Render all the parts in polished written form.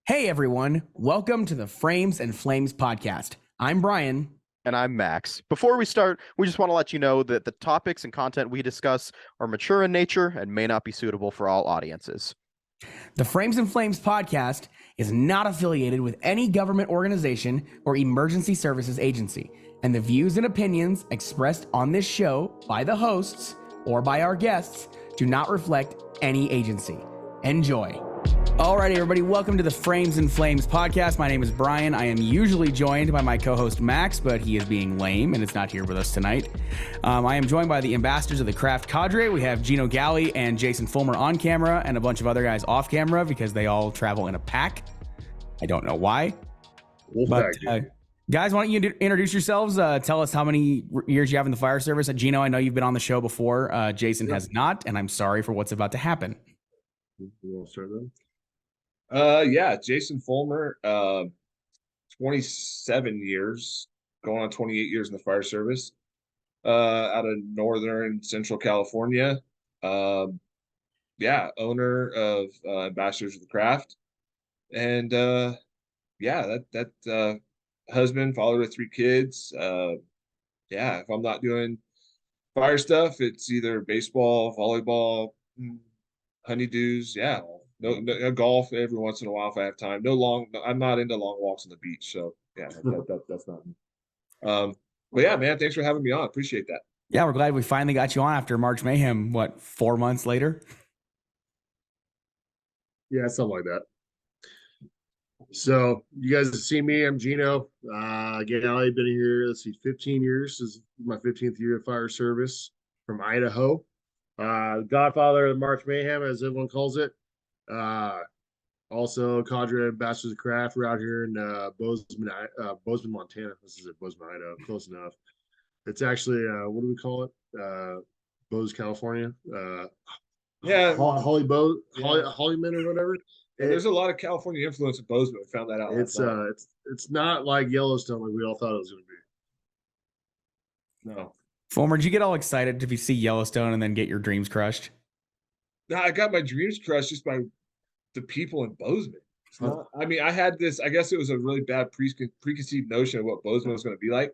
Hey everyone, welcome to the Frames and Flames podcast. I'm Brian. And I'm Max. Before we start, we just want to let you know that the topics and content we discuss are mature in nature and may not be suitable for all audiences. The Frames and Flames podcast is not affiliated with any government organization or emergency services agency, and the views and opinions expressed on this show by the hosts or by our guests do not reflect any agency. Enjoy. All right, everybody, welcome to the Frames and Flames podcast. My name is Brian. I am usually joined by my co-host Max, but he is being lame and is not here with us tonight. I am joined by the ambassadors of the craft cadre. We have Gino Galley and Jason Fullmer on camera and a bunch of other guys off camera because they all travel in a pack. I don't know why. Guys, why don't you introduce yourselves? Tell us how many years you have in the fire service. Gino, I know you've been on the show before. Jason has not, and I'm sorry for what's about to happen. You want to start then? Jason Fullmer, 27 years, going on 28 years in the fire service, out of Northern Central California. Owner of Ambassadors of the Craft. And husband, father of 3 kids. If I'm not doing fire stuff, it's either baseball, volleyball, honeydews, no golf every once in a while if I have time. I'm not into long walks on the beach, so that's not me. Man, thanks for having me on. Appreciate that. Yeah, we're glad we finally got you on after March Mayhem. 4 months later? Yeah, something like that. So you guys have seen me. I'm Gino. Again, I've been here, 15 years. This is my 15th year of fire service from Idaho. Godfather of the March Mayhem, as everyone calls it. Also cadre ambassadors of craft. We're out here in Bozeman, Montana. This is Bozeman, Idaho. Close enough. It's actually what do we call it? Bose, California. Hollyman or whatever. There's a lot of California influence in Bozeman. We found that out. It's not like Yellowstone like we all thought it was going to be. No. Fulmer, did you get all excited to see Yellowstone and then get your dreams crushed? No, I got my dreams crushed just by the people in Bozeman. I had this, I guess it was a really bad preconceived notion of what Bozeman was going to be like.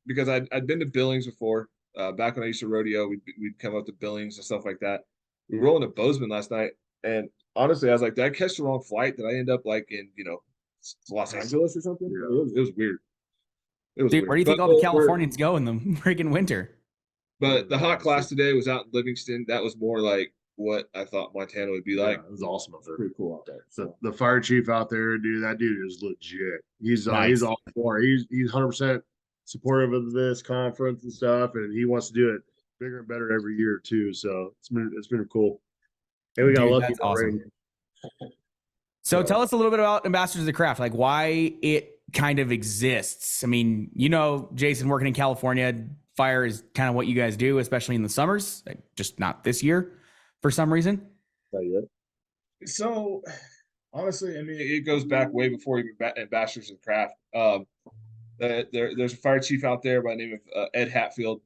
Because I'd been to Billings before. Back when I used to rodeo, we'd come up to Billings and stuff like that. We were rolling to Bozeman last night, and honestly, I was like, did I catch the wrong flight? Did I end up like in, Los Angeles or something? Yeah. It was weird. Dude, where do you think all the Californians go in the freaking winter? But the hot class today was out in Livingston. That was more like what I thought Montana would be like. It was awesome up there. Pretty cool out there. So the fire chief out there, dude, that dude is legit. He's all for it. He's 100% supportive of this conference and stuff, and he wants to do it bigger and better every year too. So it's been cool. And we got lucky. That's awesome. So tell us a little bit about Ambassadors of the Craft, like why it kind of exists. I mean, Jason, working in California, fire is kind of what you guys do, especially in the summers, just not this year for some reason. Not yet. So honestly, it goes back way before even Ambassadors of the Craft. There's a fire chief out there by the name of Ed Hatfield.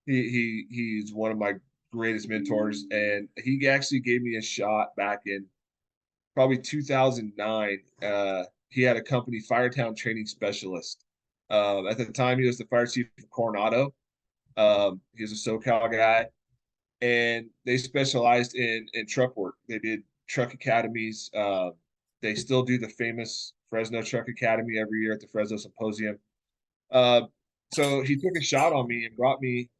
He's one of my greatest mentors, and he actually gave me a shot back in probably 2009. He had a company, Firetown Training Specialist. At the time, he was the fire chief of Coronado. He was a SoCal guy, and they specialized in truck work. They did truck academies. They still do the famous Fresno Truck Academy every year at the Fresno Symposium. So he took a shot on me and brought me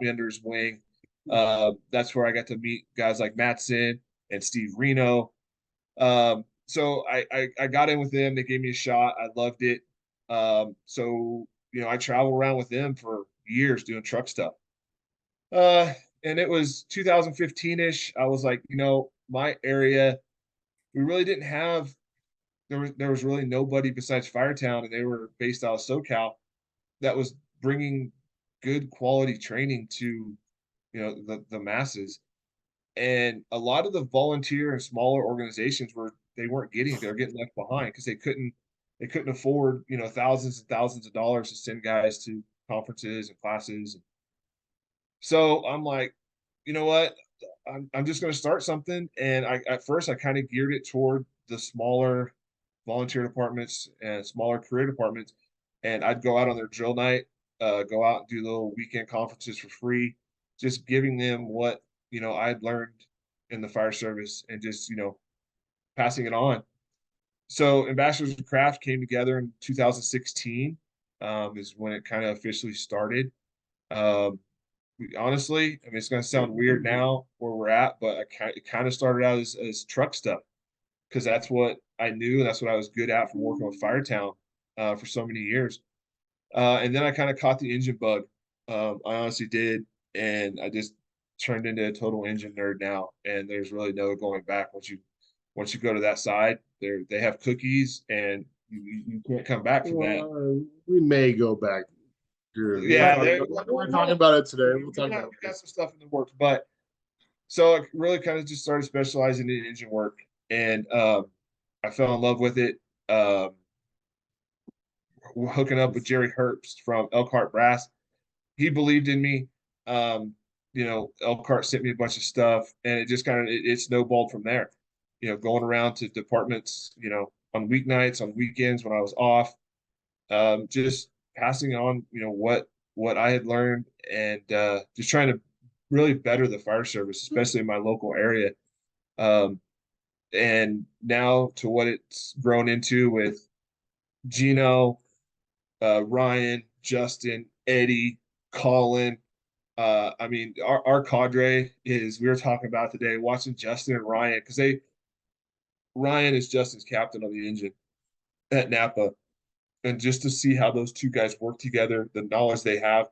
under his wing. That's where I got to meet guys like Matt Sin and Steve Reno. So I got in with them. They gave me a shot. I loved it. I traveled around with them for years doing truck stuff. And it was 2015-ish. I was like, my area, we really didn't have, there was really nobody besides Firetown, and they were based out of SoCal, that was bringing good quality training to, the masses. And a lot of the volunteer and smaller organizations they were getting left behind because they couldn't afford, thousands and thousands of dollars to send guys to conferences and classes. So I'm like, you know what? I'm just going to start something. And at first I kind of geared it toward the smaller volunteer departments and smaller career departments. And I'd go out on their drill night, go out and do little weekend conferences for free, just giving them what, I'd learned in the fire service and just, passing it on. So Ambassadors of Craft came together in 2016, is when it kind of officially started. Um, honestly, I mean, it's going to sound weird now where we're at, but it kind of started out as truck stuff because that's what I knew. That's what I was good at from working with Firetown for so many years. And then I kind of caught the engine bug. I honestly did. And I just turned into a total engine nerd now. And there's really no going back once you go to that side. They have cookies and you can't come back from that. We may go back. Yeah, we're talking about it today. We'll talk about we got some stuff in the works, but so I really kind of just started specializing in engine work, and I fell in love with it. Hooking up with Jerry Herbst from Elkhart Brass, he believed in me. Elkhart sent me a bunch of stuff, and it just it snowballed from there. Going around to departments, on weeknights, on weekends when I was off, just passing on, what I had learned and just trying to really better the fire service, especially in my local area. And now to what it's grown into with Gino, Ryan, Justin, Eddie, Colin. I mean, our cadre we were talking about today, watching Justin and Ryan, because Ryan is Justin's captain on the engine at Napa. And just to see how those two guys work together, the knowledge they have.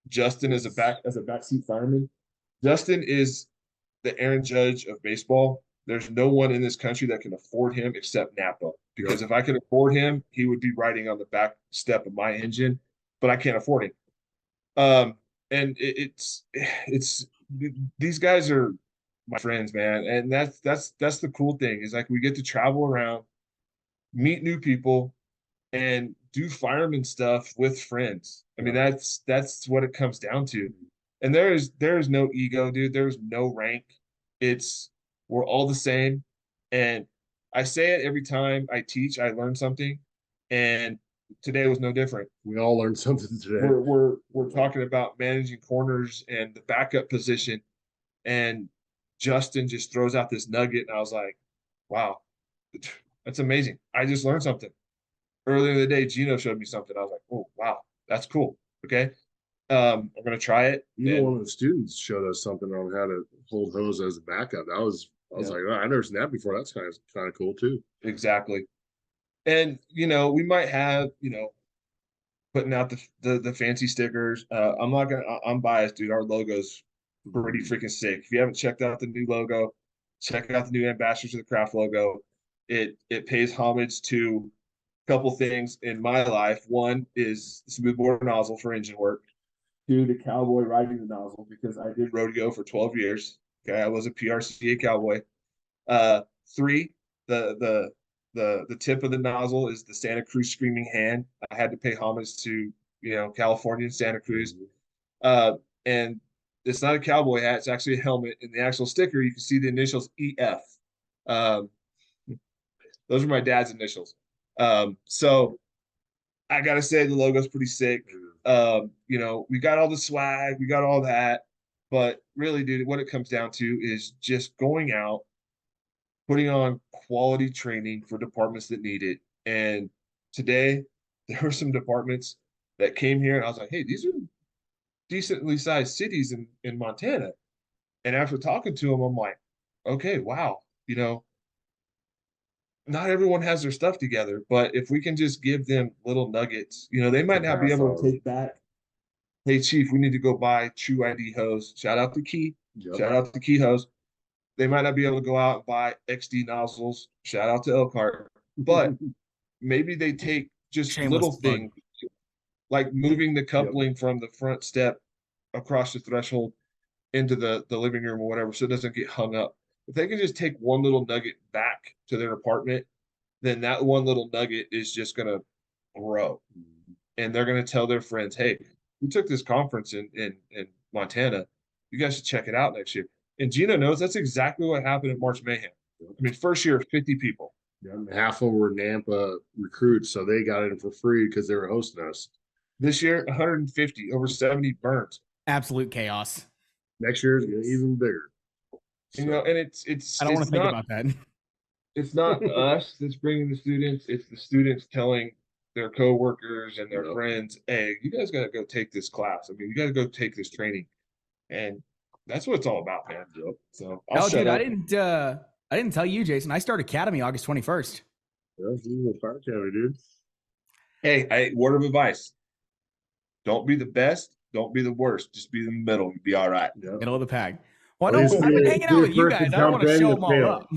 Justin as a backseat fireman. Justin is the Aaron Judge of baseball. There's no one in this country that can afford him except Napa. Because if I could afford him, he would be riding on the back step of my engine, but I can't afford him. And it's these guys are my friends, man. And that's the cool thing is like we get to travel around, meet new people, and do fireman stuff with friends. I mean, that's what it comes down to. And there's no ego, dude. There's no rank. We're all the same. And I say it every time I teach, I learn something. And today was no different. We all learned something today. We're talking about managing corners and the backup position. And Justin just throws out this nugget, and I was like, wow, that's amazing. I just learned something. Earlier in the day, Gino showed me something. I was like, oh, wow, that's cool. Okay. I'm going to try it. Even one of the students showed us something on how to hold hose as a backup. I was like, oh, I've never seen that before. That's kind of cool too. Exactly. And, we might have, putting out the fancy stickers. I'm biased, dude. Our logo's pretty freaking sick. If you haven't checked out the new logo, check out the new Ambassadors of the Craft logo. It pays homage to couple things in my life. One is the smoothbore nozzle for engine work. Two, the cowboy riding the nozzle because I did rodeo for 12 years. Okay, I was a PRCA cowboy. Three, the tip of the nozzle is the Santa Cruz Screaming Hand. I had to pay homage to California and Santa Cruz. And it's not a cowboy hat; it's actually a helmet. In the actual sticker, you can see the initials EF. Those are my dad's initials. So I gotta say the logo's pretty sick. We got all the swag, we got all that, but really, dude, what it comes down to is just going out, putting on quality training for departments that need it. And today there were some departments that came here and I was like, hey, these are decently sized cities in Montana. And after talking to them, I'm like, okay, wow, not everyone has their stuff together, but if we can just give them little nuggets, they might not be able to take back. Hey, Chief, we need to go buy True ID hose. Shout out to Key. Shout out to Key Hose. They might not be able to go out and buy XD nozzles. Shout out to Elkhart. But maybe they take just Shameless little plug. things like moving the coupling from the front step across the threshold into the living room or whatever so it doesn't get hung up. If they can just take one little nugget back to their apartment, then that one little nugget is just going to grow. And they're going to tell their friends, hey, we took this conference in Montana You guys should check it out next year. And Gino knows that's exactly what happened at March Mayhem. I mean, first year, 50 people. Yeah, and half of them were Nampa recruits, so they got in for free because they were hosting us. This year, 150, over 70 burnt. Absolute chaos. Next year is gonna be even bigger. You know, and it's I don't want it's to think not, about that. it's not us that's bringing the students. It's the students telling their coworkers and their Yep. friends, "Hey, you guys got to go take this class. I mean, you got to go take this training," and that's what it's all about, man. So I'll Oh, shut dude, up. I didn't tell you, Jason. I start Academy August 21st. Yeah, you a fire county, dude. Hey, word of advice: don't be the best, don't be the worst. Just be in the middle. You'll be all right. Yeah. Middle of the pack. Well, At no, least I've been be- hanging be out the with you first to guys. I don't want jump to in show and them all fail. up.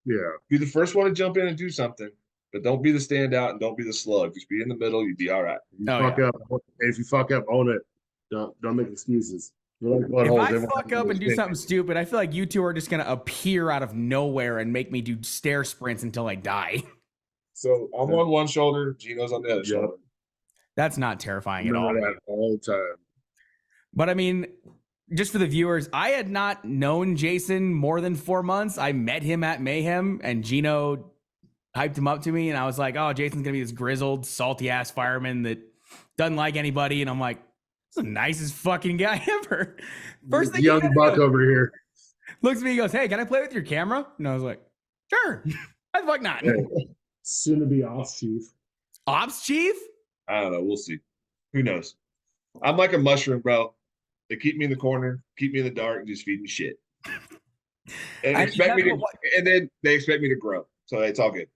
Yeah. Be the first one to jump in and do something, but don't be the standout and don't be the slug. Just be in the middle. You'll be all right. If you Oh, fuck yeah. up, if you fuck up, own it. Don't make excuses. You're like buttholes. If I Everyone fuck has up and do mistakes. something stupid, I feel like you two are just going to appear out of nowhere and make me do stair sprints until I die. So I'm on one shoulder, Gino's on the other Yep. shoulder. That's not terrifying at all. Not at all the time. But I mean, just for the viewers, I had not known Jason more than 4 months. I met him at Mayhem, and Gino hyped him up to me, and I was like, "Oh, Jason's gonna be this grizzled, salty ass fireman that doesn't like anybody." And I'm like, "This is the nicest fucking guy ever." First thing he Young does, buck over here. looks at me, he goes, "Hey, can I play with your camera?" And I was like, "Sure." Why the fuck not? Soon to be off chief. Ops chief? I don't know. We'll see. Who knows? I'm like a mushroom, bro. They keep me in the corner, keep me in the dark, and just feed me shit. And I- expect me that's to, what- and then they expect me to grow. So it's all good.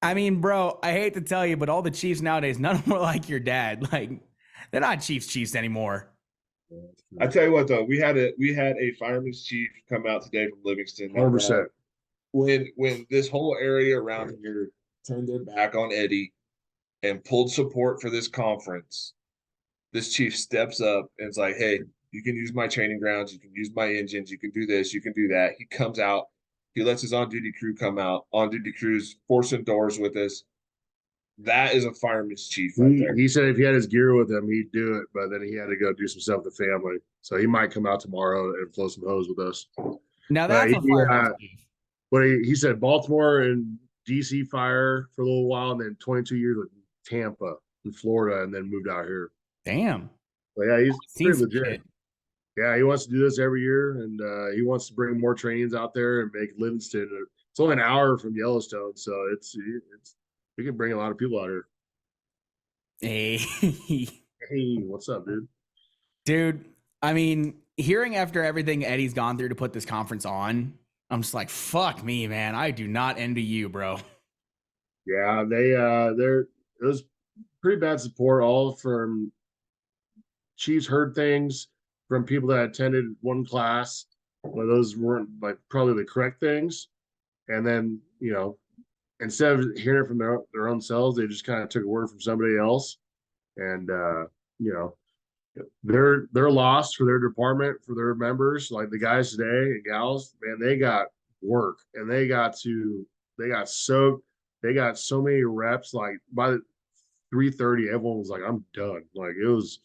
I mean, bro, I hate to tell you, but all the chiefs nowadays, none of them are like your dad. Like, they're not chiefs anymore. I tell you what, though, we had a fireman's chief come out today from Livingston. 100%. When this whole area around here turned their back on Eddie and pulled support for this conference, this chief steps up and is like, "Hey, you can use my training grounds, you can use my engines, you can do this, you can do that." He comes out, he lets his on-duty crew come out, on-duty crews forcing doors with us. That is a fireman's chief right there. He said if he had his gear with him, he'd do it, but then he had to go do some stuff with the family. So he might come out tomorrow and flow some hose with us. Now that's a he- fireman's chief. But he said Baltimore and DC fire for a little while, and then 22 years with Tampa in Florida, and then moved out here. Damn. But yeah, he's Seen pretty some legit. shit. Yeah, he wants to do this every year, and he wants to bring more trains out there and make Livingston. It's only an hour from Yellowstone, so it's we can bring a lot of people out here. Hey. Hey, what's up, dude? Dude, I mean, hearing after everything Eddie's gone through to put this conference on, I'm just like, fuck me, man. I do not envy you, bro. Yeah, it was pretty bad support, all from Chiefs heard things from people that attended one class, but those weren't like probably the correct things. And then, instead of hearing it from their own selves, they just kind of took a word from somebody else. And they're lost for their department, for their members, like the guys today and gals, man, they got work and they got so many reps. Like by the 3:30, everyone was like, "I'm done." Like it was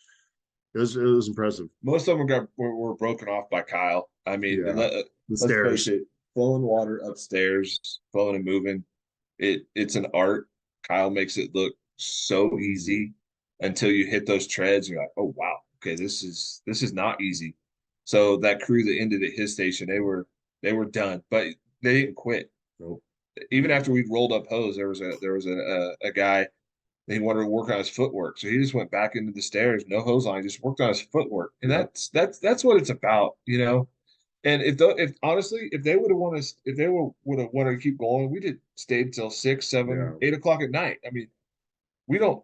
impressive. Most of them were broken off by Kyle. I mean, Yeah. The let's stairs. face it, flowing water upstairs, flowing and moving, it's an art. Kyle makes it look so easy until you hit those treads. You're like, "Oh wow, okay, this is not easy." So that crew that ended at his station, they were done, but they didn't quit. Nope. Even after we rolled up hose, there was a guy. He wanted to work on his footwork, so he just went back into the stairs, no hose line, just worked on his footwork, and that's what it's about, And if honestly, if they would have wanted to keep going, we did stayed till 6, 7, Yeah. 8 o'clock at night. I mean, we don't.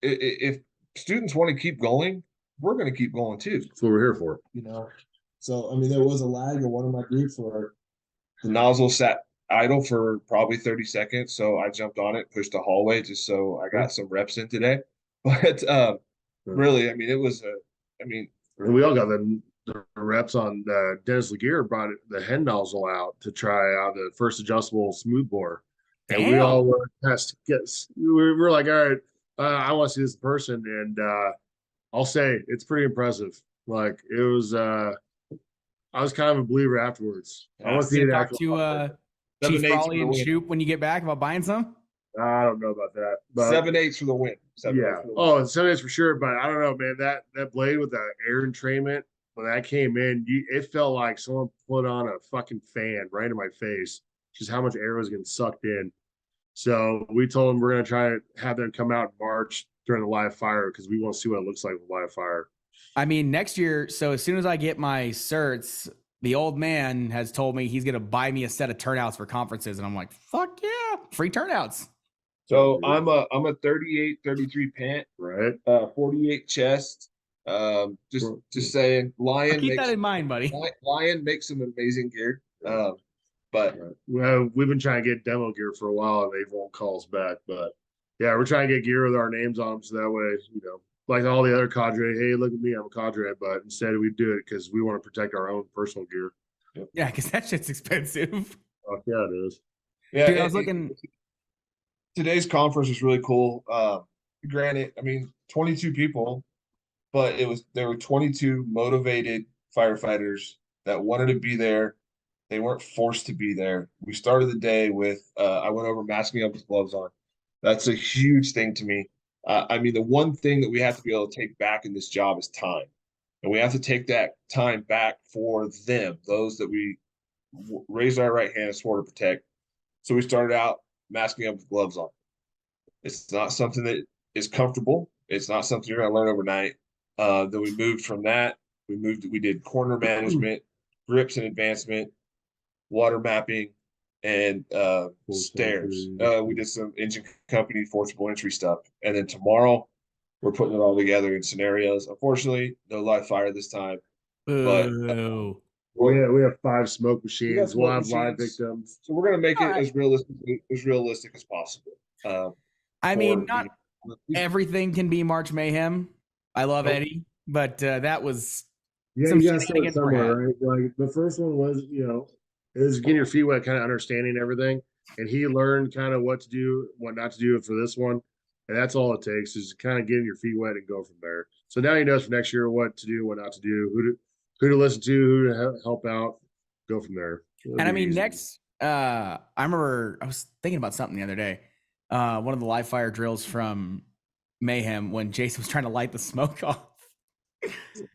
If students want to keep going, we're going to keep going too. That's what we're here for. So I mean, there was a lag in one of my groups where the nozzle sat idle for probably 30 seconds. So I jumped on it, pushed the hallway just so I got some reps in today. But really, I mean, it was And we all got the reps on Dennis Laguerre brought the head nozzle out to try out the first adjustable smooth bore. And we Damn. all were we're like, all right, I want to see this in person. And I'll say it's pretty impressive. Like it was I was kind of a believer afterwards. I want to see You the talk actual. to Chief 7-8 Frawley for and the win. Shoop when you get back about buying some. I don't know about that, but 7-8 for the win. 7-8 yeah. for the win. Oh, 7-8 for sure. But I don't know, man. That blade with the air entrainment when that came in, it felt like someone put on a fucking fan right in my face. Just how much air was getting sucked in. So we told them we're gonna try to have them come out in March during the live fire because we want to see what it looks like with live fire. I mean, next year. So as soon as I get my certs, the old man has told me he's gonna buy me a set of turnouts for conferences, and I'm like, fuck yeah, free turnouts. So I'm a 38, 33 pant, Right. 48 chest. Just saying, Lion Keep makes that in mind, buddy. Lion makes some amazing gear. But Right. Well, we've been trying to get demo gear for a while and they won't call us back. But yeah, we're trying to get gear with our names on them so that way, like all the other cadre, hey, look at me, I'm a cadre. But instead, we do it because we want to protect our own personal gear. Yeah, because that shit's expensive. Oh, yeah, it is. yeah, Dude, I was looking. Today's conference was really cool. Granted, I mean, 22 people, but there were 22 motivated firefighters that wanted to be there. They weren't forced to be there. We started the day with I went over masking up with gloves on. That's a huge thing to me. I mean, the one thing that we have to be able to take back in this job is time, and we have to take that time back for them, those that we raised our right hand and swore to protect. So we started out masking up with gloves on. It's not something that is comfortable. It's not something you're going to learn overnight. Then we moved from that. We did corner management, grips and advancement, water mapping, and stairs. We did some engine company forcible entry stuff. And then tomorrow, we're putting it all together in scenarios. Unfortunately, no live fire this time. But Boo. We have 5 smoke machines. smoke We'll have live machines. victims. So we're going to make it Alright. as realistic as possible. I mean, not the- everything can be March Mayhem. I love Nope. Eddie, but that was Yeah, some you gotta start shenanigans were somewhere, had. right? Like the first one was, it was getting your feet wet, kind of understanding everything. And he learned kind of what to do, what not to do for this one. And that's all it takes is kind of getting your feet wet and go from there. So now he knows for next year what to do, what not to do, who to listen to, who to help out, go from there. It'll And I be mean, easy. next, I remember I was thinking about something the other day. One of the live fire drills from Mayhem when Jason was trying to light the smoke off.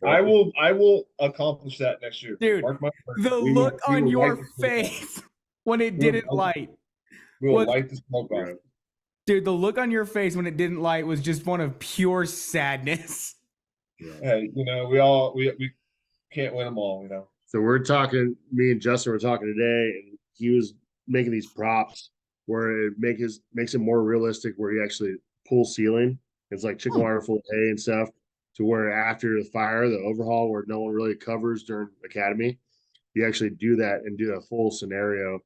I will accomplish that next year. Dude, Mark my word. The We look will on light your the smoke off. face when it We'll didn't light- light. We will What- light the smoke off. Yeah. Dude, the look on your face when it didn't light was just one of pure sadness. Hey, we can't win them all. So we're talking, me and Justin were talking today, and he was making these props where it makes it more realistic, where he actually pulls ceiling. It's like chicken wire full of hay and stuff, to where after the fire, the overhaul, where no one really covers during academy, you actually do that and do a full scenario.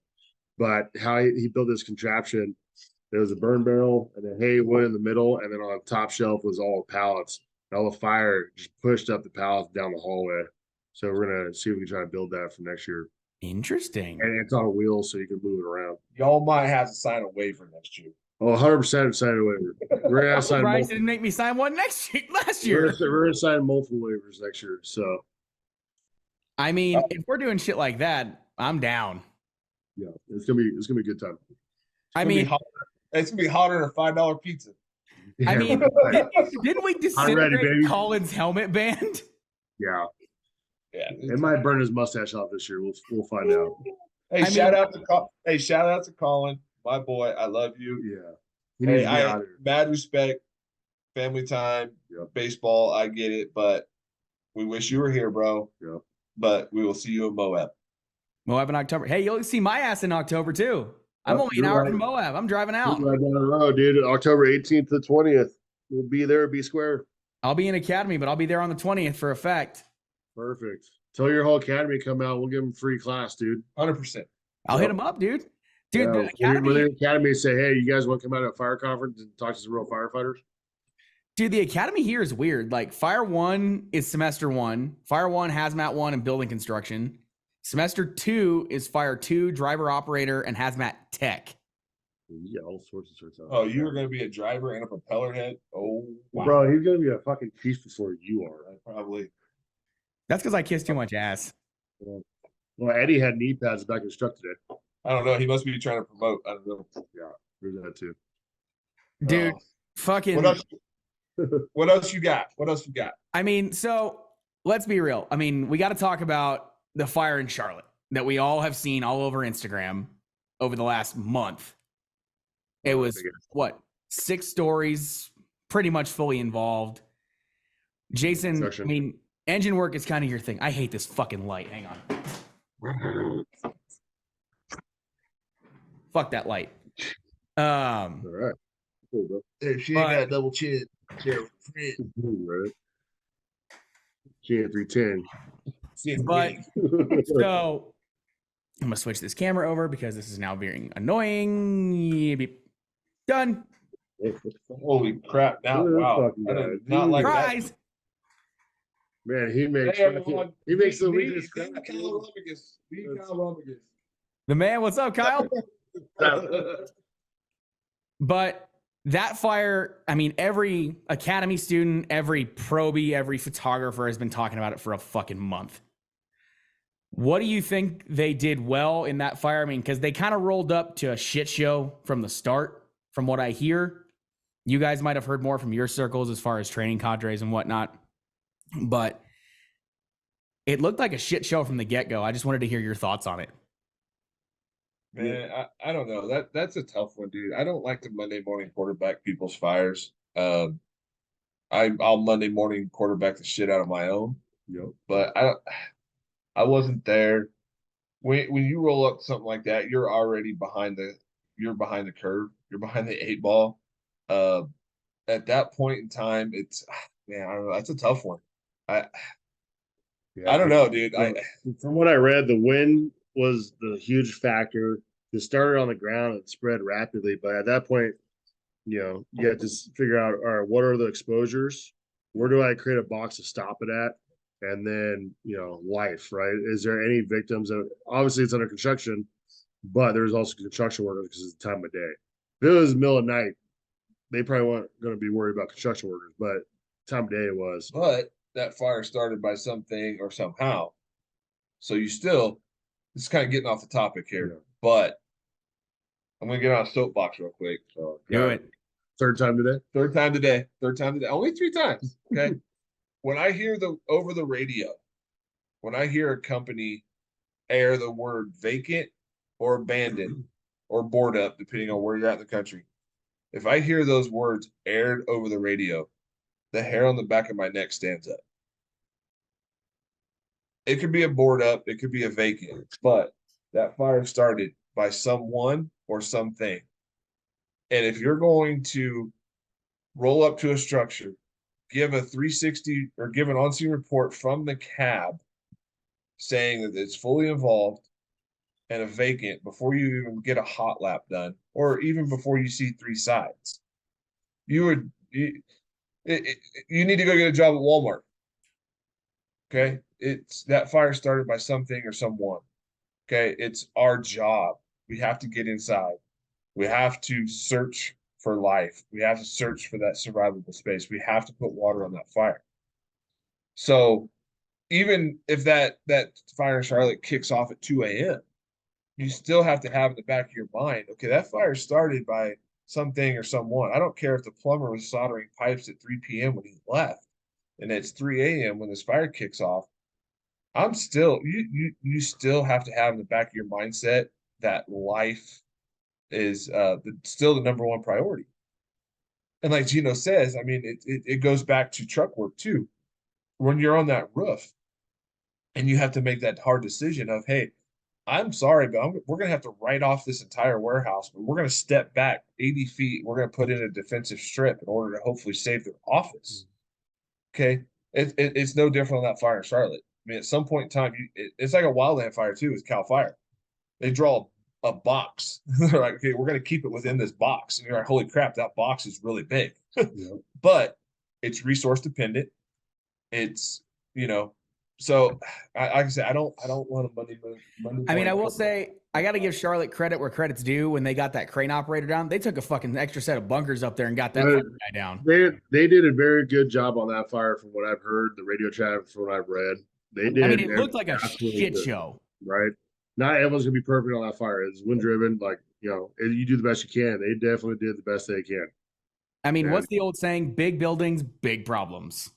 But how he built this contraption, there was a burn barrel and a hay wood in the middle, and then on the top shelf was all the pallets. And all the fire just pushed up the pallets down the hallway. So we're gonna see if we can try to build that for next year. Interesting. And it's on wheels, so you can move it around. Y'all might have to sign a waiver next year. Oh, 100% sign a waiver. We're gonna sign Bryce multiple, didn't make me sign one last we're year. we're gonna sign multiple waivers next year. So I mean, if we're doing shit like that, I'm down. yeah, it's gonna be a good time. I It's gonna be mean, hotter. It's gonna be hotter than a $5 pizza. Yeah, I mean, didn't we ready, disintegrate baby. Colin's helmet band? yeah, Yeah. it might burn his mustache off this year. We'll find out. Hey, shout out to Colin, my boy. I love you. Yeah, he needs to be out here. Mad respect, family time, Yep. baseball. I get it, but we wish you were here, bro. Yep. But we will see you in Moab. Moab in October. Hey, you'll see my ass in October too. I'm Oh, only an you're hour right. from Moab. I'm driving out. Right down the road, dude. October 18th to 20th. We'll be there. Be square. I'll be in Academy, but I'll be there on the 20th for effect. Perfect. Tell your whole academy to come out. We'll give them free class, dude. 100%. I'll Yep. hit him up, dude. Dude, Yeah, the when Academy, the academy say, hey, you guys want to come out to a fire conference and talk to some real firefighters? dude, the Academy here is weird. Like Fire 1 is semester 1, Fire 1, Hazmat 1, and building construction. Semester 2 is Fire 2, driver operator, and Hazmat tech. You got all sorts of certs out. Oh, you are going to be a driver and a propeller head? Oh, wow. Bro, he's gonna be a fucking chief before you are. Probably. That's because I kiss too much ass. Well, Eddie had knee pads back in his truck today. I don't know. He must be trying to promote. I don't know. Yeah, there's that too. Dude, Oh. fucking. What else? What else you got? What else you got? I mean, so let's be real. I mean, we got to talk about the fire in Charlotte that we all have seen all over Instagram over the last month. It was what, 6 stories, pretty much fully involved. Jason, I mean, engine work is kind of your thing. I hate this fucking light. Hang on. Fuck that light. All right. Cool, bro. If she ain't got a double chin, Right. She had 310. But so I'm gonna switch this camera over because this is now being annoying. Beep. Done. Holy crap! Now, Look at wow, this fucking I guy. did not like Surprise. that. Man, he makes Hey, everyone. he makes the Meet weakest Kyle Rummagus. Meet Kyle Rummagus. The man, what's up, Kyle? But that fire, I mean, every academy student, every probie, every photographer has been talking about it for a fucking month. What do you think they did well in that fire? I mean, because they kind of rolled up to a shit show from the start, from what I hear. You guys might have heard more from your circles as far as training cadres and whatnot. But it looked like a shit show from the get-go. I just wanted to hear your thoughts on it. Man, I don't know. That's a tough one, dude. I don't like to Monday morning quarterback people's fires. I'll Monday morning quarterback the shit out of my own. Yep. But I wasn't there. When you roll up something like that, you're already behind the curve. You're behind the 8 ball. At that point in time, it's man, I don't know. That's a tough one. I don't know, dude. From what I read, the wind was the huge factor. It started on the ground and spread rapidly, but at that point, you had to figure out, all right, what are the exposures? Where do I create a box to stop it at? And then, life, right? Is there any victims? Obviously, it's under construction, but there's also construction workers because it's the time of day. If it was the middle of night, they probably weren't going to be worried about construction workers, but time of day it was. But that fire started by something or somehow. So it's kind of getting off the topic here, but I'm going to get on a soapbox real quick. So, Do it. Third time today. Only 3 times. Okay. When I hear over the radio, when I hear a company air the word vacant or abandoned or board up, depending on where you're at in the country, if I hear those words aired over the radio, the hair on the back of my neck stands up. It could be a board up, it could be a vacant, but that fire started by someone or something. And if you're going to roll up to a structure, give a 360 or give an on-scene report from the cab saying that it's fully involved and a vacant before you even get a hot lap done, or even before you see 3 sides, you need to go get a job at Walmart. Okay. That fire started by something or someone. Okay. It's our job. We have to get inside. We have to search for life. We have to search for that survivable space. We have to put water on that fire. So even if that fire in Charlotte kicks off at 2 a.m., you still have to have in the back of your mind, okay, that fire started by something or someone. I don't care if the plumber was soldering pipes at 3 p.m. when he left, and it's 3 a.m. when this fire kicks off. You still have to have in the back of your mindset that life is still the number one priority. And like Gino says, I mean, it goes back to truck work too. When you're on that roof and you have to make that hard decision of, hey, I'm sorry, but we're going to have to write off this entire warehouse, but we're going to step back 80 feet. We're going to put in a defensive strip in order to hopefully save their office. Okay. It's no different on that fire in Charlotte. I mean, at some point in time, it's like a wildland fire too, is Cal Fire. They draw a box. They're like, okay, we're going to keep it within this box. And you're like, holy crap, that box is really big. But it's resource dependent. It's, so like I said, I don't want to Monday. I mean, I will say I got to give Charlotte credit where credit's due. When they got that crane operator down, they took a fucking extra set of bunkers up there and got that guy down. They did a very good job on that fire, from what I've heard, the radio chat, from what I've read. They did. I mean, it looked like a absolutely shit good, show. right? Not everyone's gonna be perfect on that fire. It's wind driven, like you do the best you can. They definitely did the best they can. I mean, And what's the old saying? Big buildings, big problems.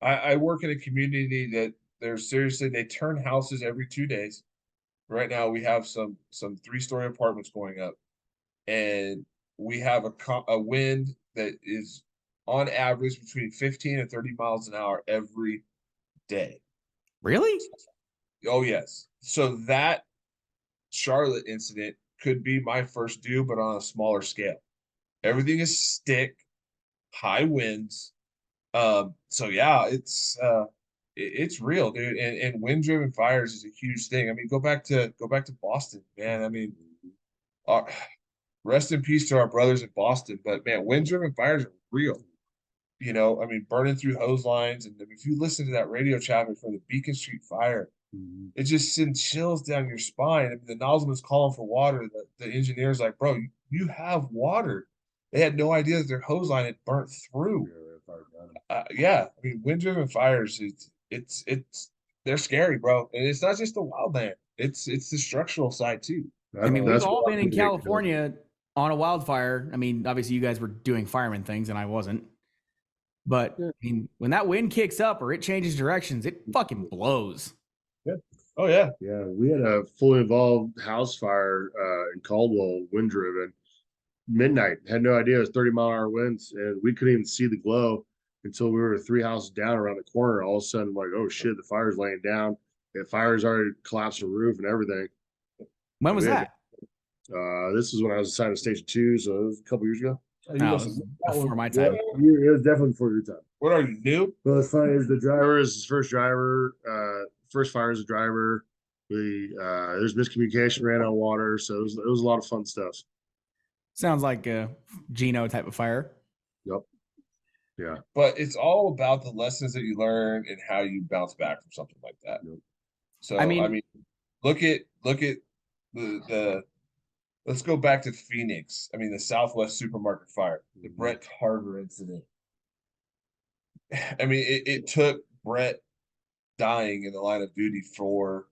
I work in a community that they turn houses every 2 days. Right now we have some 3-story apartments going up, and we have a wind that is on average between 15 and 30 miles an hour every day. Really? Oh yes. So that Charlotte incident could be my first due, but on a smaller scale. Everything is stick, high winds. So yeah, it's real, dude. And wind driven fires is a huge thing. I mean, go back to Boston, man. I mean, uh, rest in peace to our brothers in Boston. But man, wind driven fires are real. I mean, burning through hose lines, and if you listen to that radio traffic from the Beacon Street fire, it just sends chills down your spine. I mean, the nozzleman's calling for water. The engineer's like, bro, you have water. They had no idea that their hose line had burnt through. Yeah, I mean, wind-driven fires, it's they're scary, bro. And it's not just the wildland; it's the structural side too. I mean, we've That's all why been in California on a wildfire. I mean, obviously, you guys were doing fireman things, and I wasn't. But I mean, when that wind kicks up or it changes directions, it fucking blows. Oh yeah, Yeah, we had a fully involved house fire in Caldwell, wind driven. Midnight, had no idea it was 30-mile-an-hour winds, and we couldn't even see the glow until we were 3 houses down around the corner. All of a sudden, like, oh shit, the fire's laying down. The fire's already collapsed the roof and everything. When was that? This is when I was assigned to Station 2, so it was a couple years ago. No, it was before my time. Yeah, it was definitely before your time. what are you new? Well, it's funny. The driver is his first driver. First fire as a driver. There's miscommunication, ran out of water, so it was a lot of fun stuff. Sounds like a Gino type of fire. Yep. Yeah. But it's all about the lessons that you learn and how you bounce back from something like that. Yep. So I mean, look at the let's go back to Phoenix. I mean, the Southwest supermarket fire, the Brett Carver incident. I mean, it took Brett dying in the line of duty for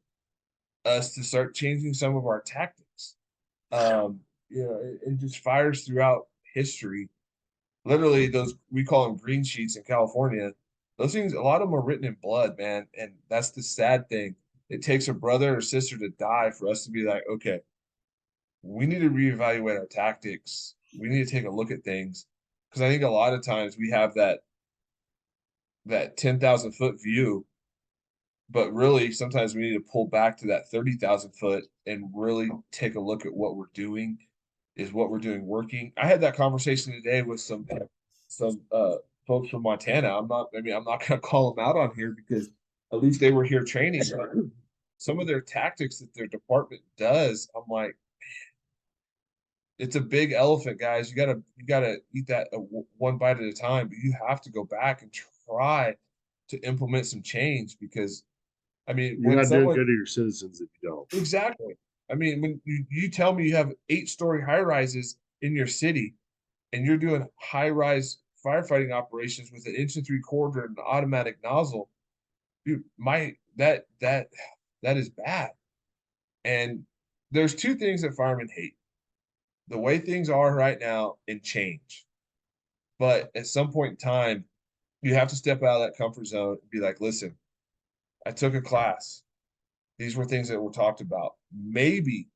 us to start changing some of our tactics. And just fires throughout history. Literally, those, we call them green sheets in California. Those things, a lot of them are written in blood, man. And that's the sad thing. It takes a brother or sister to die for us to be like, okay, we need to reevaluate our tactics. We need to take a look at things. Because I think a lot of times we have that 10,000 foot view, but really sometimes we need to pull back to that 30,000 foot and really take a look at what we're doing. Is what we're doing working? I had that conversation today with some folks from Montana. I'm not gonna call them out on here because at least they were here training. Some of their tactics that their department does, I'm like, it's a big elephant, guys. You gotta eat that one bite at a time. But you have to go back and try to implement some change because, I mean, you're not doing good to your citizens if you don't. Exactly. I mean, when you tell me you have 8-story high rises in your city, and you're doing high rise firefighting operations with an 1 3/4 and an automatic nozzle, dude, that is bad. And there's 2 things that firemen hate: the way things are right now and change. But at some point in time, you have to step out of that comfort zone and be like, listen, I took a class. These were things that were talked about. Maybe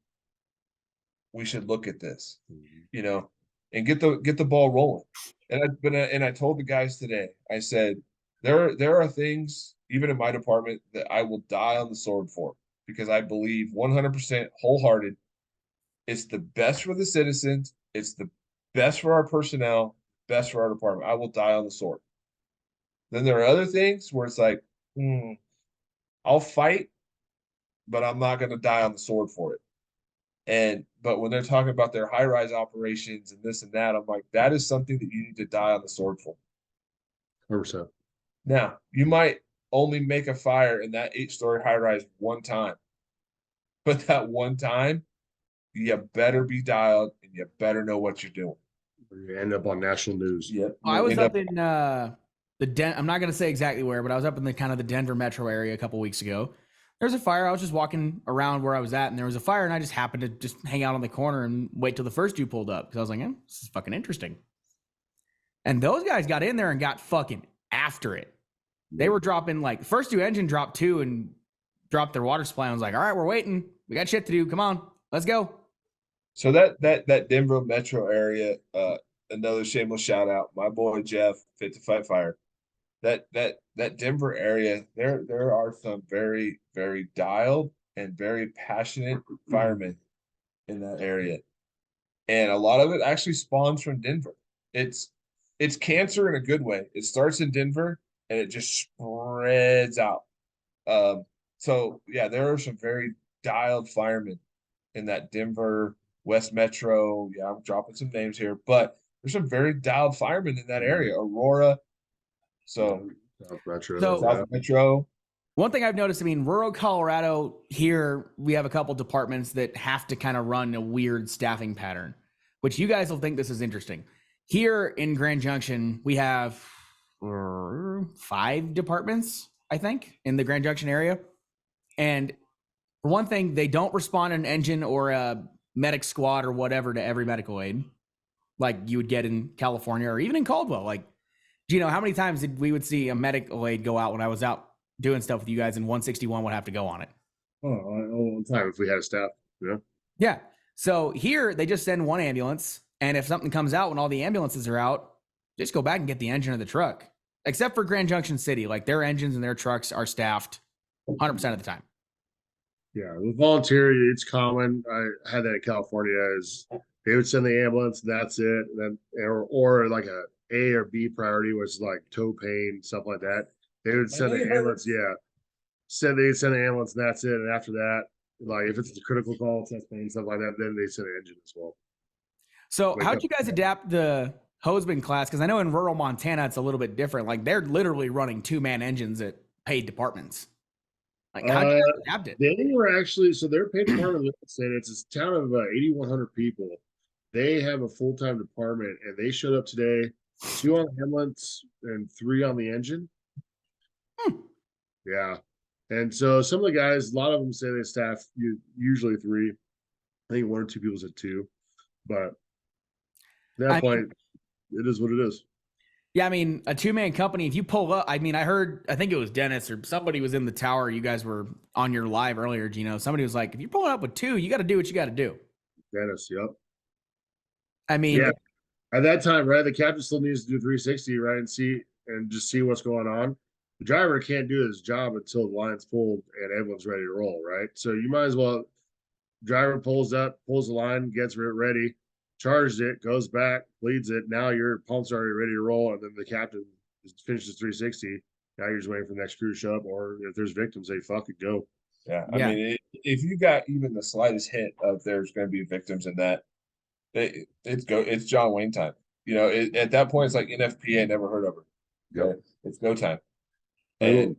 we should look at this, and get the ball rolling. And I told the guys today, I said, there are things, even in my department, that I will die on the sword for because I believe 100% wholehearted. It's the best for the citizens. It's the best for our personnel, best for our department. I will die on the sword. Then there are other things where it's like, I'll fight, but I'm not going to die on the sword for it. But when they're talking about their high-rise operations and this and that, I'm like, that is something that you need to die on the sword for. 100%. Now, you might only make a fire in that 8-story high-rise one time. But that one time, you better be dialed and you better know what you're doing. You end up on national news. Yep. I was up in I'm not going to say exactly where, but I was up in the kind of the Denver metro area a couple weeks ago. There's a fire. I was just walking around where I was at, and there was a fire, and I just happened to just hang out on the corner and wait till the first two pulled up because I was like, this is fucking interesting. And those guys got in there and got fucking after it. They were dropping like the first two engine dropped two and dropped their water supply. I was like, all right, we're waiting. We got shit to do. Come on, let's go. So that Denver metro area, another shameless shout out, my boy Jeff, Fit to Fight Fire. That Denver area, there are some very, very dialed and very passionate firemen in that area. And a lot of it actually spawns from Denver. It's cancer in a good way. It starts in Denver and it just spreads out. So yeah, there are some very dialed firemen in that Denver West Metro. Yeah, I'm dropping some names here, but there's some very dialed firemen in that area. Aurora. So South Metro. One thing I've noticed, I mean, rural Colorado here, we have a couple departments that have to kind of run a weird staffing pattern, which you guys will think this is interesting. Here in Grand Junction, we have 5 departments, I think, in the Grand Junction area. And for one thing, they don't respond an engine or a medic squad or whatever to every medical aid like you would get in California or even in Caldwell. Like, Gino, how many times did we would see a medical aid go out when I was out doing stuff with you guys and 161 would have to go on it? Oh, all the time if we had a staff. Yeah. Yeah. So here they just send one ambulance. And if something comes out when all the ambulances are out, just go back and get the engine of the truck. Except for Grand Junction City. Like their engines and their trucks are staffed 100% of the time. Yeah, with volunteer, it's common. I had that in California. Is they would send the ambulance, and that's it. And then, or like A or B priority, which is like toe pain, stuff like that. They would send the ambulance. Yeah, they'd send the ambulance, and that's it. And after that, like if it's a critical call, chest pain, stuff like that, then they send an engine as well. So how'd you guys adapt the hoseband class? Because I know in rural Montana it's a little bit different. Like they're literally running 2-man engines at paid departments. Like how'd you guys adapt it? They were actually their paid department. It's a town of 8,100 people. They have a full-time department, and they showed up today. 2 on the ambulance and 3 on the engine. Yeah, and so some of the guys, a lot of them say they staff usually 3. I think 1 or 2 people said 2, but at that point, it is what it is. Yeah, I mean, a 2-man company, if you pull up, I mean, I think it was Dennis or somebody was in the tower. You guys were on your live earlier, Gino. Somebody was like, if you're pulling up with 2, you got to do what you got to do. Dennis, yep. I mean, yeah. At that time, right, the captain still needs to do 360, right, and just see what's going on. The driver can't do his job until the line's pulled and everyone's ready to roll, right? So you might as well, driver pulls up, pulls the line, gets it ready, charges it, goes back, bleeds it. Now your pump's already ready to roll, and then the captain finishes 360. Now you're just waiting for the next crew to show up, or if there's victims, say fuck it, go. Yeah, I mean, if you got even the slightest hint of there's going to be victims in that, it's John Wayne time. You know, at that point, it's like NFPA, never heard of her. Yep. It's go time. And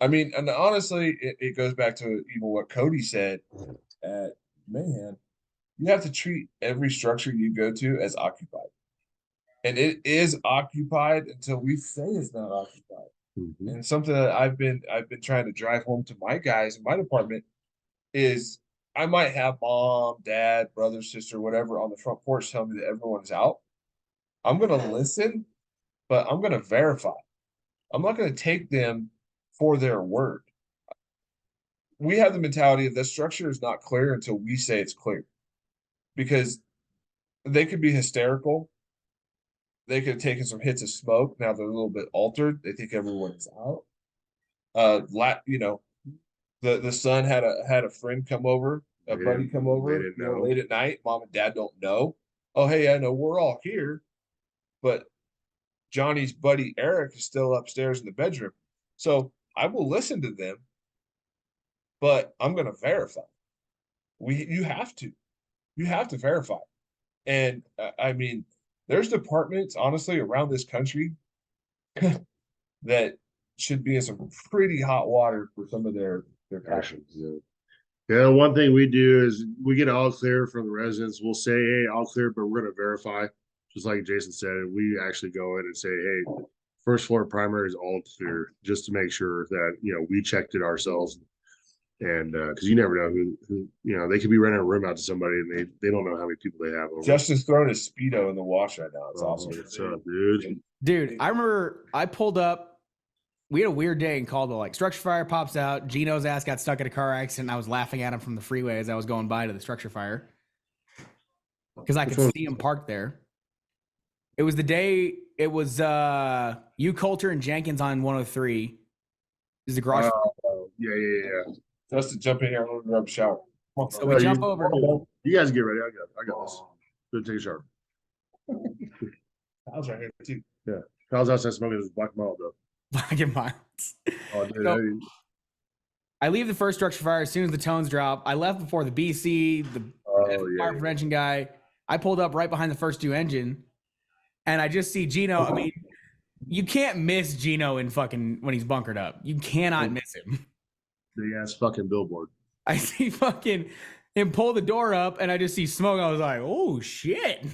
I mean, and honestly, it goes back to even what Cody said at Mayhem. You have to treat every structure you go to as occupied. And it is occupied until we say it's not occupied. Mm-hmm. And something that I've been trying to drive home to my guys in my department is I might have mom, dad, brother, sister, whatever on the front porch telling me that everyone's out. I'm going to listen, but I'm going to verify. I'm not going to take them for their word. We have the mentality of the structure is not clear until we say it's clear. Because they could be hysterical. They could have taken some hits of smoke. Now they're a little bit altered. They think everyone is out. You know, the son had a friend come over, a buddy come over late at night. Mom and dad don't know. Oh, hey, I know we're all here, but Johnny's buddy Eric is still upstairs in the bedroom. So I will listen to them, but I'm going to verify. You have to. You have to verify. And I mean, there's departments, honestly, around this country that should be in some pretty hot water for some of their passions. Yeah, one thing we do is we get all clear from the residents. We'll say, hey, all clear, but we're going to verify. Just like Jason said, we actually go in and say, hey, first floor primary is all clear, just to make sure that, we checked it ourselves. And because you never know who they could be renting a room out to somebody and they don't know how many people they have over. Justin's throwing his Speedo in the wash right now. It's awesome. What's up, dude? Dude, I remember I pulled up. We had a weird day in Caldwell. Like, structure fire pops out. Gino's ass got stuck in a car accident. And I was laughing at him from the freeway as I was going by to the structure fire because I could see him parked there. It was the day. It was you, Coulter, and Jenkins on 103. Is the garage? Yeah. Justin, jump in here. I'm going to grab a shower. So we jump over. You guys get ready. I got this. Go take a shower. Kyle's right here too. Yeah. Kyle's outside smoking his Black Mild though. Black and miles. Oh, dude, So, I leave the first structure fire as soon as the tones drop. I left before the BC, the fire prevention guy. I pulled up right behind the first two engine, and I just see Gino. I mean, you can't miss Gino in fucking when he's bunkered up. You cannot miss him. Big ass fucking billboard. I see fucking him pull the door up, and I just see smoke. I was like, "Oh shit!"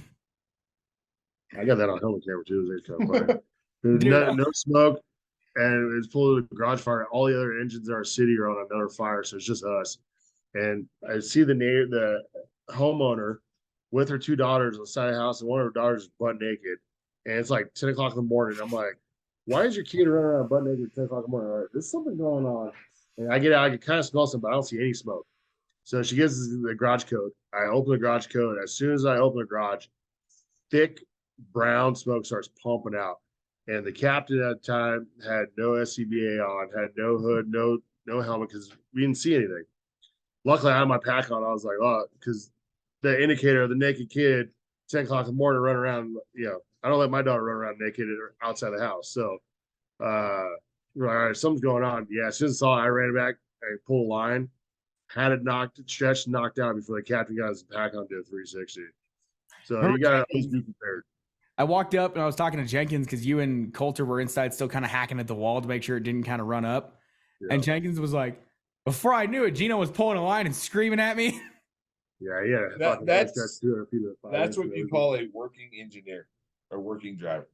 I got that on helmet camera too. It's kind of funny. There's Dude, no smoke, and it's full of the garage fire. All the other engines in our city are on another fire, so it's just us. And I see the homeowner with her two daughters on the side of the house, and one of her daughters is butt naked. And it's like 10 o'clock in the morning. I'm like, "Why is your kid running around butt naked at 10 o'clock in the morning?" Like, there's something going on. And I get out, I can kind of smell something, but I don't see any smoke. So she gives the garage code. I open the garage code. As soon as I open the garage, thick brown smoke starts pumping out. And the captain at the time had no SCBA on, had no hood, no helmet, because we didn't see anything. Luckily, I had my pack on. I was like, oh, because the indicator of the naked kid, 10 o'clock in the morning, run around, I don't let my daughter run around naked outside the house. So, all right, something's going on. Yeah, as soon as I saw it, I ran back, I pulled a line, had it stretched, knocked out before the captain got his pack on to a 360. So you got to always be prepared. I walked up and I was talking to Jenkins because you and Coulter were inside still kind of hacking at the wall to make sure it didn't kind of run up. Yeah. And Jenkins was like, before I knew it, Gino was pulling a line and screaming at me. Yeah. That's what you call a working engineer or working driver.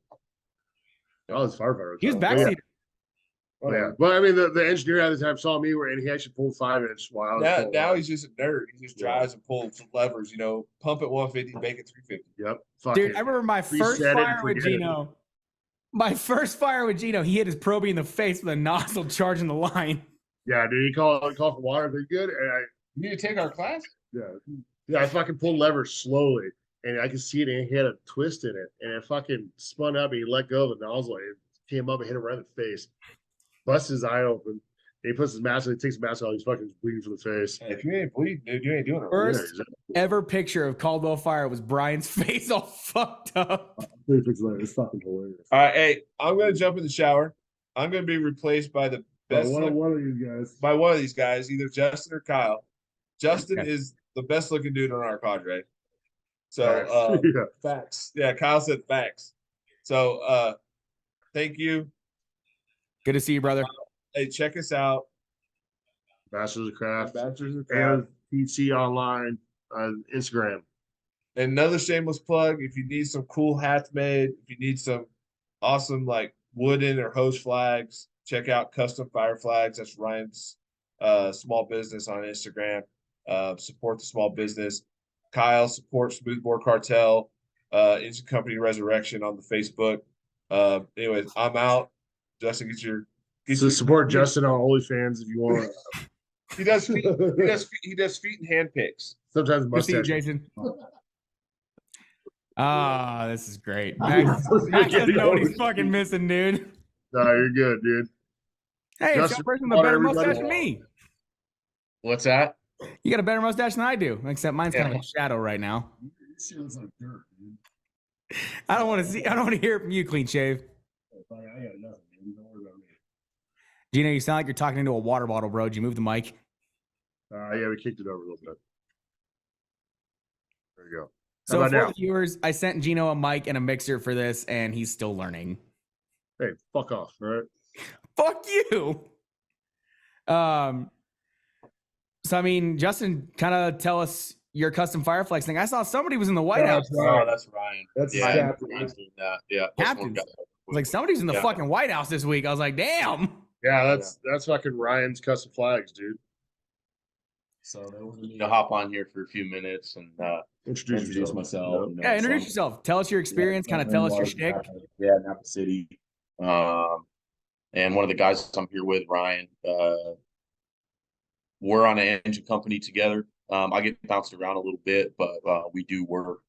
Oh, it's firefighter. He was backseated. Oh yeah, well, I mean, the engineer at the time saw me, and he actually pulled 5-inch while I was now he's just a nerd. He just drives and pulls some levers, pump at 150, make it 350. Yep. Dude, I remember my first fire with Gino. My first fire with Gino, he hit his probie in the face with a nozzle charging the line. Yeah, dude, he called for water. They're good. And you need to take our class? Yeah, I fucking pulled levers slowly, and I could see it, and he had a twist in it, and it fucking spun up, and he let go of the nozzle, and it came up and hit him right in the face. Busts his eye open. He puts his mask on. He takes the mask off. He's fucking bleeding from the face. Hey, if you ain't bleeding, dude, you ain't doing it. First ever picture of Caldwell Fire was Brian's face all fucked up. It's fucking hilarious. All right, hey, I'm gonna jump in the shower. I'm gonna be replaced by the best. One of these guys. By one of these guys, either Justin or Kyle. Justin is the best looking dude on our cadre. So facts. Yeah, Kyle said facts. So thank you. Good to see you, brother. Hey, check us out. Bachelors of Craft. AOTC online, Instagram. Another shameless plug. If you need some cool hats made, if you need some awesome wooden or hose flags, check out Custom Fire Flags. That's Ryan's small business on Instagram. Support the small business. Kyle supports Smoothbore Cartel, Engine Company Resurrection on the Facebook. Anyways, I'm out. Justin, support Justin on OnlyFans if you want. He does feet. He does feet and hand picks. Sometimes mustache. Good to see you, Jason. This is great. Max doesn't know what he's fucking missing, dude. No, you're good, dude. Hey, it's a person with a better mustache than me. What's that? You got a better mustache than I do, except mine's kind of a shadow right now. It looks like dirt, dude. I don't want to hear it from you, clean shave. I got nothing, dude. Don't worry about me. Gino, you sound like you're talking into a water bottle, bro. Did you move the mic? Yeah, we kicked it over a little bit. There you go. So for the viewers, I sent Gino a mic and a mixer for this, and he's still learning. Hey, fuck off, all right? Fuck you. So I mean, Justin, kind of tell us your custom Fireflex thing. I saw somebody was in the White House. Oh, that's Ryan. That's Captain. Captain. Yeah. Captain. was like, somebody's in the Yeah. fucking White House this week. I was like, damn. Yeah, that's fucking Ryan's custom flags, dude. So they wanted me to hop on here for a few minutes and Introduce yourself. myself. You know, Yeah, so introduce I'm- yourself. Tell us your experience. Kind of tell us your shtick. Yeah, Napa City. And one of the guys I'm here with, Ryan, we're on an engine company together. I get bounced around a little bit, but we do work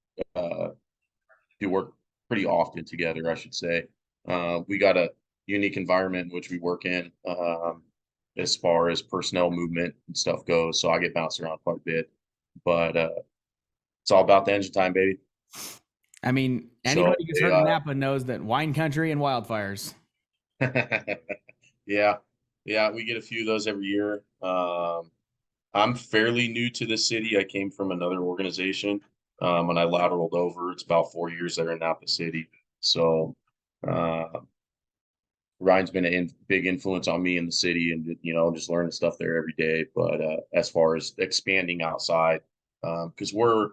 pretty often together, I should say. We got a unique environment in which we work in as far as personnel movement and stuff goes. So I get bounced around quite a bit, but it's all about the engine time, baby. I mean, anybody who's heard of yeah. Napa knows that wine country and wildfires. Yeah, we get a few of those every year. I'm fairly new to the city. I came from another organization, and I lateraled over. It's about 4 years there in Napa City. So, Ryan's been a big influence on me in the city, and just learning stuff there every day. But as far as expanding outside, because we're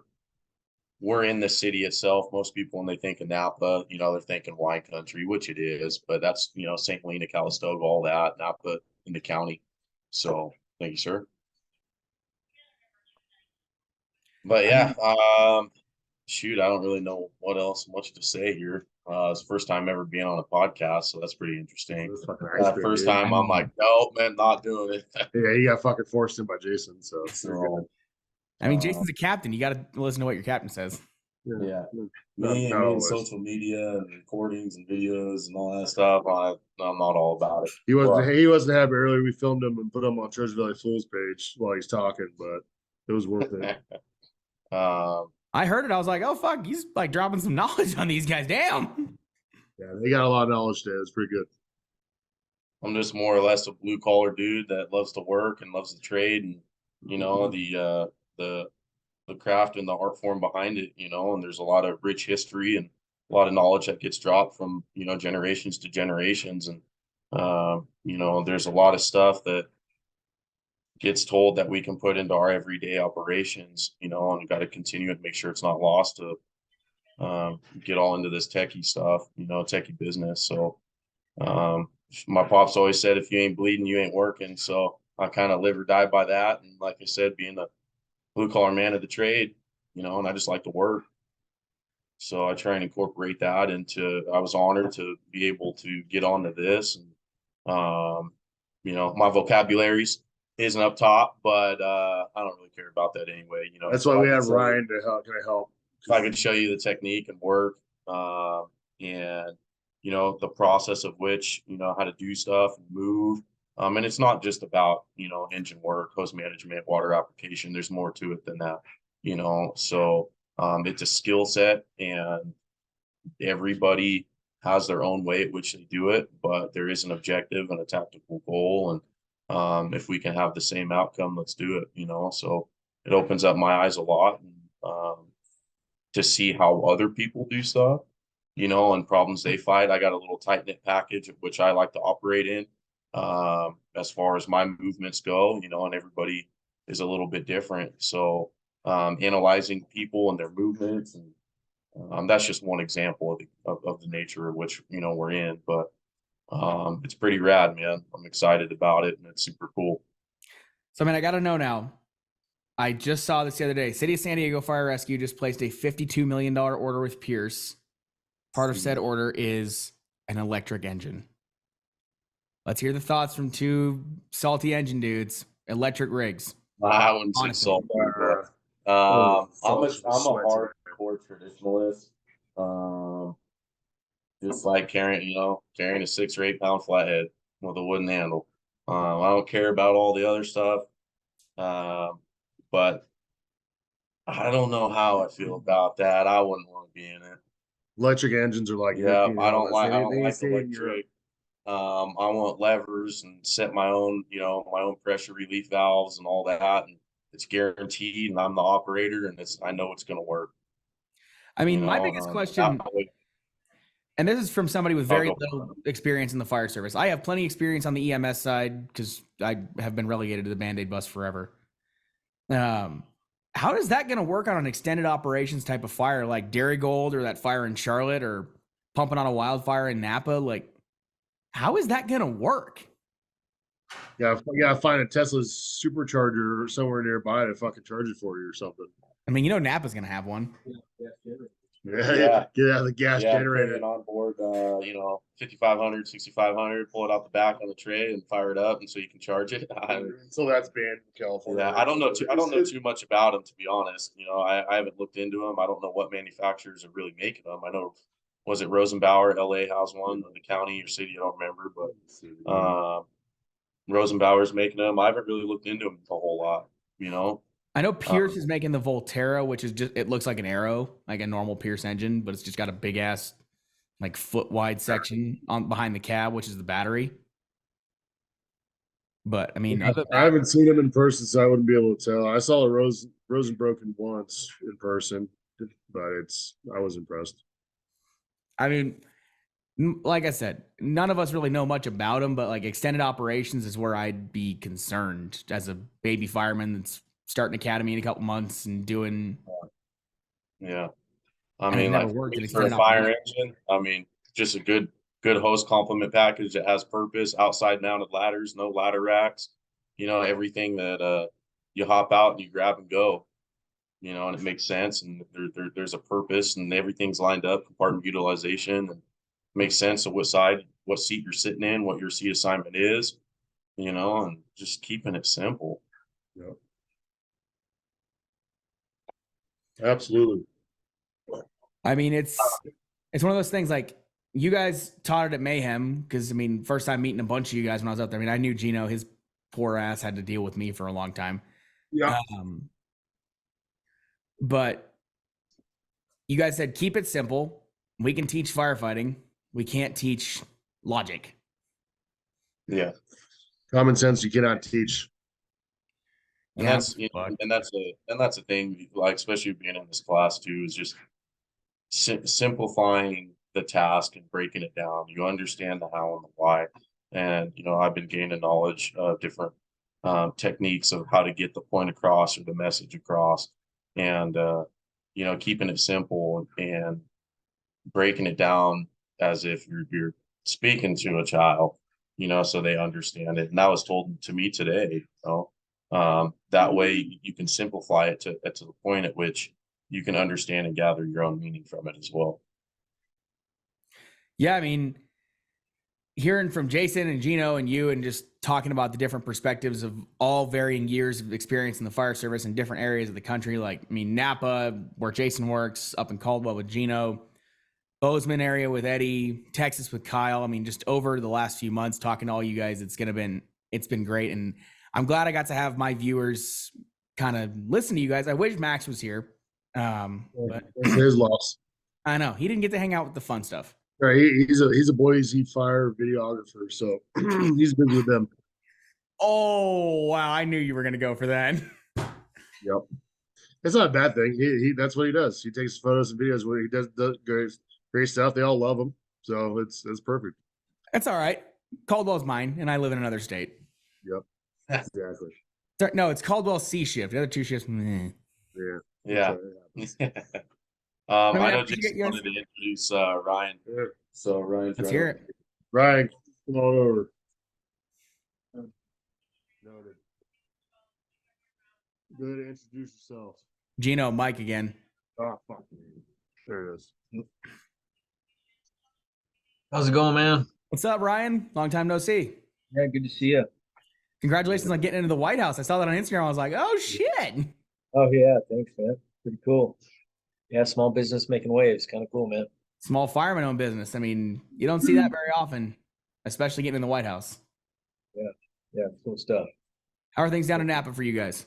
in the city itself. Most people, when they think of Napa, they're thinking wine country, which it is, but that's, St. Helena, Calistoga, all that, Napa in the county. So thank you, sir. But yeah, shoot, I don't really know what else much to say here. It's the first time ever being on a podcast, so that's pretty interesting. That's fucking ice First dude. time I'm like, nope, man, not doing it. Yeah, you got fucking forced in by Jason, so So, I mean, Jason's a captain. You got to listen to what your captain says. yeah. No, Me no, and social media and recordings and videos and all that stuff, I'm not all about it. he wasn't happy earlier. We filmed him and put him on Treasure Valley Fools page while he's talking, but it was worth it. I heard it. I was like, oh, fuck. He's like dropping some knowledge on these guys. Damn. Yeah, they got a lot of knowledge today. It's pretty good. I'm just more or less a blue collar dude that loves to work and loves the trade and the craft and the art form behind it, and there's a lot of rich history and a lot of knowledge that gets dropped from generations to generations, and there's a lot of stuff that gets told that we can put into our everyday operations, and we got to continue and make sure it's not lost to get all into this techie stuff, techie business. So my pops always said, if you ain't bleeding, you ain't working. So I kind of live or die by that. And like I said, being a blue collar man of the trade, and I just like to work. So I try and incorporate that into, I was honored to be able to get onto this. And, my vocabularies isn't up top, but I don't really care about that anyway. That's why we have Ryan to help. Can I help? If I can show you the technique and work, and the process of which, how to do stuff and move. And it's not just about, engine work, hose management, water application. There's more to it than that, so it's a skill set, and everybody has their own way at which they do it, but there is an objective and a tactical goal. And if we can have the same outcome, let's do it, so it opens up my eyes a lot. And, to see how other people do stuff, and problems they fight. I got a little tight knit package of which I like to operate in, as far as my movements go, and everybody is a little bit different. So, analyzing people and their movements, and that's just one example of the nature of which, we're in, but, it's pretty rad, man. I'm excited about it, and it's super cool. So, I got to know now. I just saw this the other day. City of San Diego Fire Rescue just placed a $52 million order with Pierce. Part of said order is an electric engine. Let's hear the thoughts from two salty engine dudes. Electric rigs. I wouldn't say Honestly. salty, but I'm a hardcore traditionalist. Just like carrying a 6 or 8 pound flathead with a wooden handle. I don't care about all the other stuff. But I don't know how I feel about that. I wouldn't want to be in it. Electric engines are like, Yeah, I don't like electric. I want levers and set my own, my own pressure relief valves and all that. And it's guaranteed, and I'm the operator, and I know it's going to work. My biggest question, and this is from somebody with very little experience in the fire service. I have plenty of experience on the EMS side because I have been relegated to the Band-Aid bus forever. How is that going to work on an extended operations type of fire like Darigold or that fire in Charlotte or pumping on a wildfire in Napa. Like, how is that gonna work? Yeah, find a Tesla's supercharger somewhere nearby to fucking charge it for you or something. I mean, Napa's gonna have one. Yeah, get out of the gas generator. Bring it on board, 5500, 6500, pull it out the back on the tray and fire it up, and so you can charge it. So that's banned in California. Yeah, I don't know too much about them, to be honest. I haven't looked into them. I don't know what manufacturers are really making them. I know, was it Rosenbauer, LA has one, or the county or city, I don't remember, but Rosenbauer's making them. I haven't really looked into them a whole lot, I know Pierce is making the Volterra, which is just, it looks like an Arrow, like a normal Pierce engine, but it's just got a big ass, like foot wide section on behind the cab, which is the battery. But I mean, I haven't seen them in person, so I wouldn't be able to tell. I saw a Rosenbroken once in person, but I was impressed. I mean, like I said, none of us really know much about them, but like extended operations is where I'd be concerned as a baby fireman that's starting academy in a couple months and doing. Yeah. I mean, like for a fire engine, I mean, just a good hose complement package that has purpose, outside mounted ladders, no ladder racks, everything that you hop out and you grab and go, and it makes sense, and there's a purpose, and everything's lined up, compartment utilization, and makes sense of what seat you're sitting in, what your seat assignment is, and just keeping it simple. Yeah. Absolutely. I mean, it's one of those things, like, you guys taught it at Mayhem, because I mean, first time meeting a bunch of you guys when I was out there. I mean, I knew Gino, his poor ass had to deal with me for a long time. Yeah. But you guys said keep it simple. We can teach firefighting. We can't teach logic. Yeah. Common sense you cannot teach. And that's a thing, like, especially being in this class too, is just simplifying the task and breaking it down. You understand the how and the why. And, I've been gaining knowledge of different techniques of how to get the point across or the message across, and, keeping it simple and breaking it down as if you're speaking to a child, so they understand it. And that was told to me today, that way you can simplify it to the point at which you can understand and gather your own meaning from it as well. Yeah, I mean, hearing from Jason and Gino and you, and just talking about the different perspectives of all varying years of experience in the fire service in different areas of the country. Like, I mean, Napa, where Jason works, up in Caldwell with Gino, Bozeman area with Eddie, Texas with Kyle. I mean, just over the last few months talking to all you guys, it's been great. And I'm glad I got to have my viewers kind of listen to you guys. I wish Max was here. But It's his loss. I know he didn't get to hang out with the fun stuff. Right, he's a Boise fire videographer, so he's busy with them. Oh wow! I knew you were going to go for that. Yep, it's not a bad thing. He that's what he does. He takes photos and videos where he does great stuff. They all love him, so it's perfect. That's all right. Caldwell's mine, and I live in another state. Yep, exactly. No, it's Caldwell C shift. The other two shifts. Meh. Yeah. I know Jason wanted to introduce Ryan. Yeah. So Ryan, Let's hear it. Ryan, come on over. Noted. Go ahead and introduce yourself. Gino, Mike again. Oh, fuck me. There it is. How's it going, man? What's up, Ryan? Long time no see. Yeah, good to see you. Congratulations on getting into the White House. I saw that on Instagram. I was like, oh shit. Oh yeah, thanks, man. Pretty cool. Yeah, small business making waves. Kind of cool, man. Small fireman owned business. I mean, you don't see that very often, especially getting in the White House. Yeah, cool stuff. How are things down in Napa for you guys?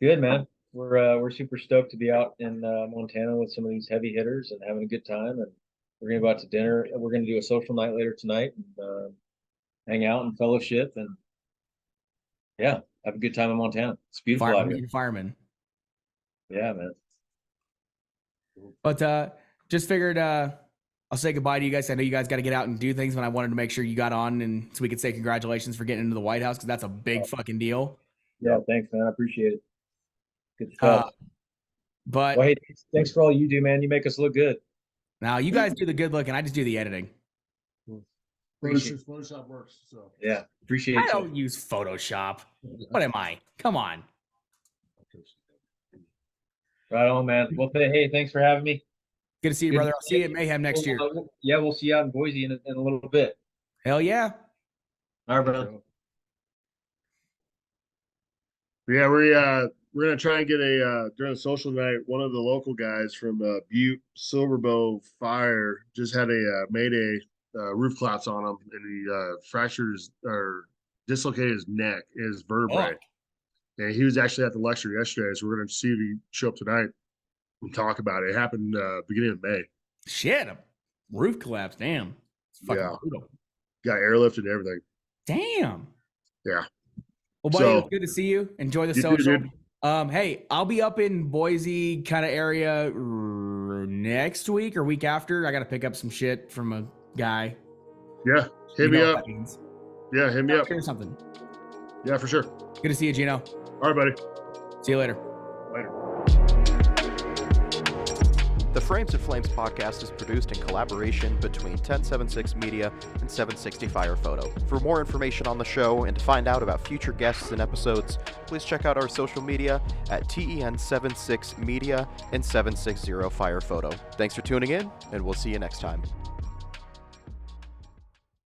Good, man. We're super stoked to be out in Montana with some of these heavy hitters and having a good time. And we're gonna go out to dinner. We're gonna do a social night later tonight and hang out and fellowship and yeah, have a good time in Montana. It's beautiful out here. Fireman. Yeah, man. But just figured I'll say goodbye to you guys. I know you guys got to get out and do things, but I wanted to make sure you got on and so we could say congratulations for getting into the White House, because that's a big fucking deal. Yeah, thanks, man. I appreciate it. Good stuff. But well, hey, thanks for all you do, man. You make us look good. Now you guys do the good looking. I just do the editing. Photoshop works. So Yeah, appreciate I you. don't use Photoshop. What am I? Come on. Right on, man. Well, hey, thanks for having me. Good to see you, Good brother. to I'll see you at Mayhem next year. Yeah, we'll see you out in Boise in a little bit. Hell yeah. All right, brother. yeah, we're gonna try and get a during the social night. One of the local guys from Butte Silverbow Fire just had a Mayday roof collapse on him, and he fractured or dislocated his neck, his vertebrae. Fuck. And he was actually at the lecture yesterday, so we're gonna see if he show up tonight and talk about it. It happened beginning of May. Shit. A roof collapse. Damn. It's fucking Yeah. brutal. Got airlifted and everything. Damn. Yeah. Well, buddy, So- it was good to see you. Enjoy the You too, social. dude. Hey, I'll be up in Boise kind of area next week or week after. I got to pick up some shit from a guy. Yeah. You Hit me know what up. that means. Yeah, hit me up. Or something. Yeah, for sure. Good to see you, Gino. All right, buddy. See you later. Later. The Frames and Flames podcast is produced in collaboration between 1076 Media and 760 Fire Photo. For more information on the show and to find out about future guests and episodes, please check out our social media at TEN76 Media and 760 Fire Photo. Thanks for tuning in, and we'll see you next time.